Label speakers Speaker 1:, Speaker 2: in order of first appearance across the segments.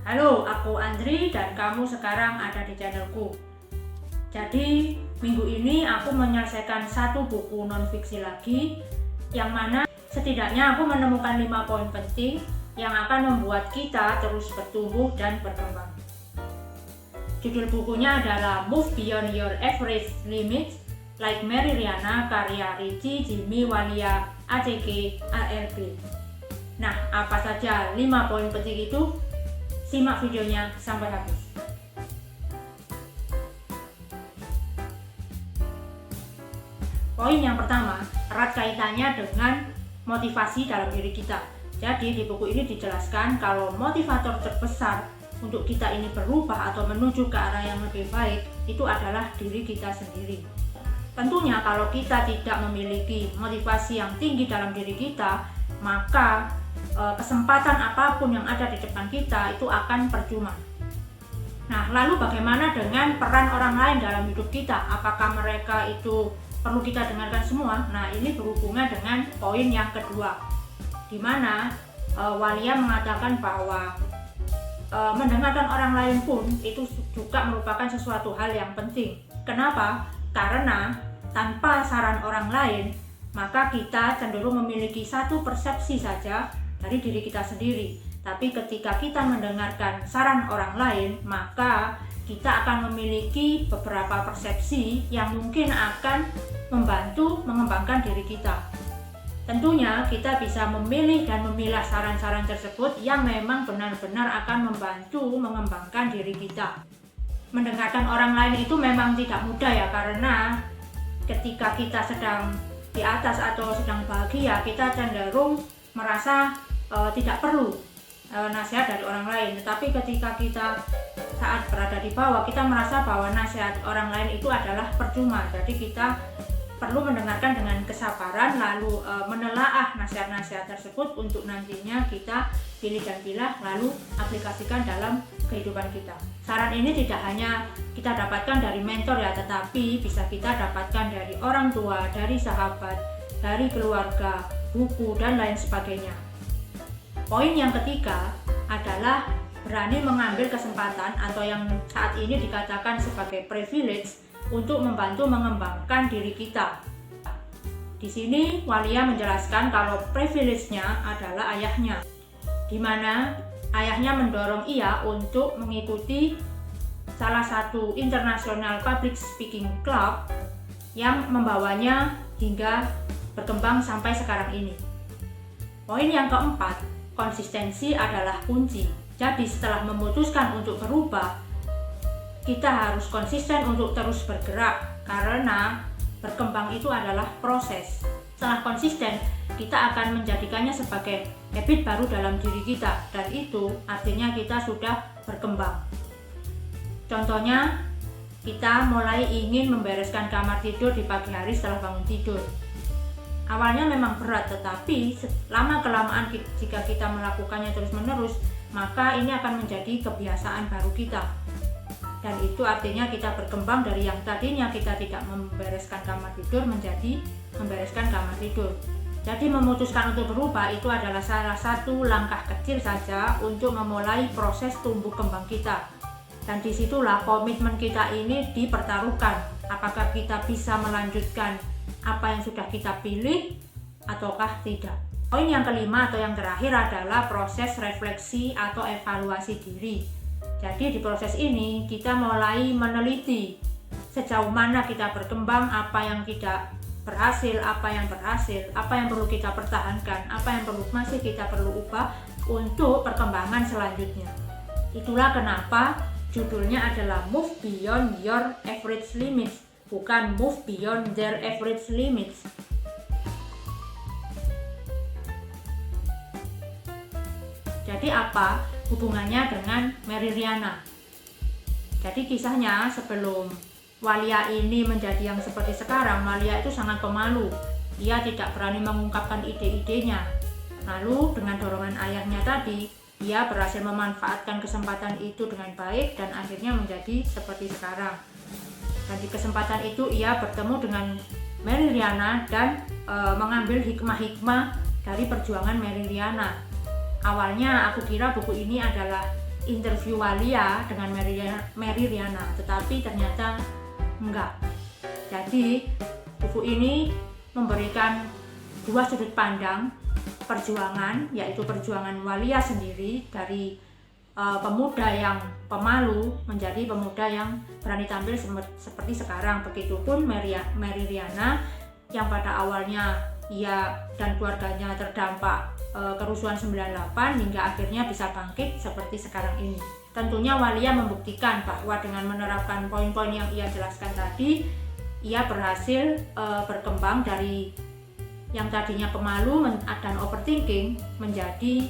Speaker 1: Halo, aku Andri dan kamu sekarang ada di channelku. Jadi, minggu ini aku menyelesaikan satu buku non-fiksi lagi, yang mana setidaknya aku menemukan 5 poin penting yang akan membuat kita terus bertumbuh dan berkembang. Judul bukunya adalah Move Beyond Your Average Limits, Like Mary Riana, karya Richie, Jimmy, Walia, ACG, ALB. Nah, apa saja 5 poin penting itu? Simak videonya sampai habis. Poin yang pertama, erat kaitannya dengan motivasi dalam diri kita. Jadi di buku ini dijelaskan kalau motivator terbesar untuk kita ini berubah atau menuju ke arah yang lebih baik itu adalah diri kita sendiri. Tentunya kalau kita tidak memiliki motivasi yang tinggi dalam diri kita, maka kesempatan apapun yang ada di depan kita itu akan percuma. Nah, lalu bagaimana dengan peran orang lain dalam hidup kita? Apakah mereka itu perlu kita dengarkan semua? Nah, ini berhubungan dengan poin yang kedua, di mana Walia mengatakan bahwa mendengarkan orang lain pun itu juga merupakan sesuatu hal yang penting. Kenapa? Karena tanpa saran orang lain, maka kita cenderung memiliki satu persepsi saja dari diri kita sendiri. Tapi ketika kita mendengarkan saran orang lain, maka kita akan memiliki beberapa persepsi yang mungkin akan membantu mengembangkan diri kita. Tentunya kita bisa memilih dan memilah saran-saran tersebut yang memang benar-benar akan membantu mengembangkan diri kita. Mendengarkan orang lain itu memang tidak mudah ya, karena ketika kita sedang di atas atau sedang bahagia, kita cenderung merasa tidak perlu nasihat dari orang lain. Tetapi ketika kita saat berada di bawah, kita merasa bahwa nasihat orang lain itu adalah percuma. Jadi kita perlu mendengarkan dengan kesabaran, lalu menelaah nasihat-nasihat tersebut untuk nantinya kita pilih dan pilah, lalu aplikasikan dalam kehidupan kita. Saran ini tidak hanya kita dapatkan dari mentor ya, tetapi bisa kita dapatkan dari orang tua, dari sahabat, dari keluarga, buku, dan lain sebagainya. Poin yang ketiga adalah berani mengambil kesempatan atau yang saat ini dikatakan sebagai privilege untuk membantu mengembangkan diri kita. Di sini Walia menjelaskan kalau privilege-nya adalah ayahnya, di mana ayahnya mendorong ia untuk mengikuti salah satu international public speaking club yang membawanya hingga berkembang sampai sekarang ini. Poin yang keempat, konsistensi adalah kunci. Jadi setelah memutuskan untuk berubah, kita harus konsisten untuk terus bergerak, karena berkembang itu adalah proses. Setelah konsisten, kita akan menjadikannya sebagai habit baru dalam diri kita, dan itu artinya kita sudah berkembang. Contohnya, kita mulai ingin membereskan kamar tidur di pagi hari setelah bangun tidur. Awalnya memang berat, tetapi lama-kelamaan jika kita melakukannya terus-menerus, maka ini akan menjadi kebiasaan baru kita. Dan itu artinya kita berkembang dari yang tadinya kita tidak membereskan kamar tidur menjadi membereskan kamar tidur. Jadi memutuskan untuk berubah itu adalah salah satu langkah kecil saja untuk memulai proses tumbuh kembang kita. Dan disitulah komitmen kita ini dipertaruhkan. Apakah kita bisa melanjutkan apa yang sudah kita pilih ataukah tidak. Poin yang kelima atau yang terakhir adalah proses refleksi atau evaluasi diri. Jadi di proses ini kita mulai meneliti sejauh mana kita berkembang, apa yang tidak berhasil, apa yang berhasil, apa yang perlu kita pertahankan, apa yang masih kita perlu ubah untuk perkembangan selanjutnya. Itulah kenapa judulnya adalah Move Beyond Your Average Limits, bukan Move Beyond Their Average Limits. Jadi apa hubungannya dengan Mary Riana? Jadi kisahnya sebelum Walia ini menjadi yang seperti sekarang, Walia itu sangat pemalu. Dia tidak berani mengungkapkan ide-idenya. Lalu dengan dorongan ayahnya tadi, dia berhasil memanfaatkan kesempatan itu dengan baik dan akhirnya menjadi seperti sekarang. Dan di kesempatan itu ia bertemu dengan Mary Riana dan mengambil hikmah-hikmah dari perjuangan Mary Riana. Awalnya aku kira buku ini adalah interview Walia dengan Mary Riana, tetapi ternyata enggak. Jadi buku ini memberikan dua sudut pandang perjuangan, yaitu perjuangan Walia sendiri dari pemuda yang pemalu menjadi pemuda yang berani tampil seperti sekarang. Begitupun Mary Riana yang pada awalnya ia dan keluarganya terdampak kerusuhan 98 hingga akhirnya bisa bangkit seperti sekarang ini. Tentunya Walia membuktikan bahwa dengan menerapkan poin-poin yang ia jelaskan tadi, ia berhasil berkembang dari yang tadinya pemalu dan overthinking menjadi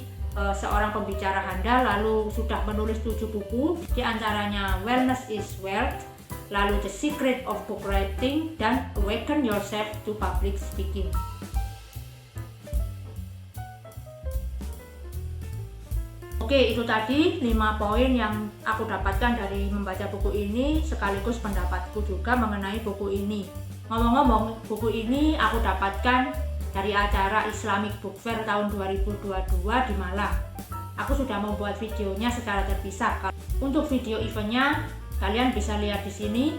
Speaker 1: seorang pembicara handal, lalu sudah menulis 7 buku, diantaranya Wellness is Wealth, lalu The Secret of Book Writing, dan Awaken Yourself to Public Speaking. Oke, itu tadi 5 poin yang aku dapatkan dari membaca buku ini, sekaligus pendapatku juga mengenai buku ini. Ngomong-ngomong, buku ini aku dapatkan dari acara Islamic Book Fair tahun 2022 di Malang. Aku sudah membuat videonya secara terpisah. Untuk video eventnya kalian bisa lihat di sini,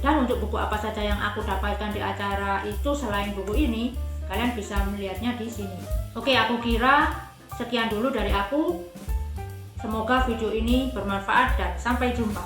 Speaker 1: dan untuk buku apa saja yang aku dapatkan di acara itu selain buku ini, kalian bisa melihatnya di sini. Oke, aku kira sekian dulu dari aku. Semoga video ini bermanfaat dan sampai jumpa.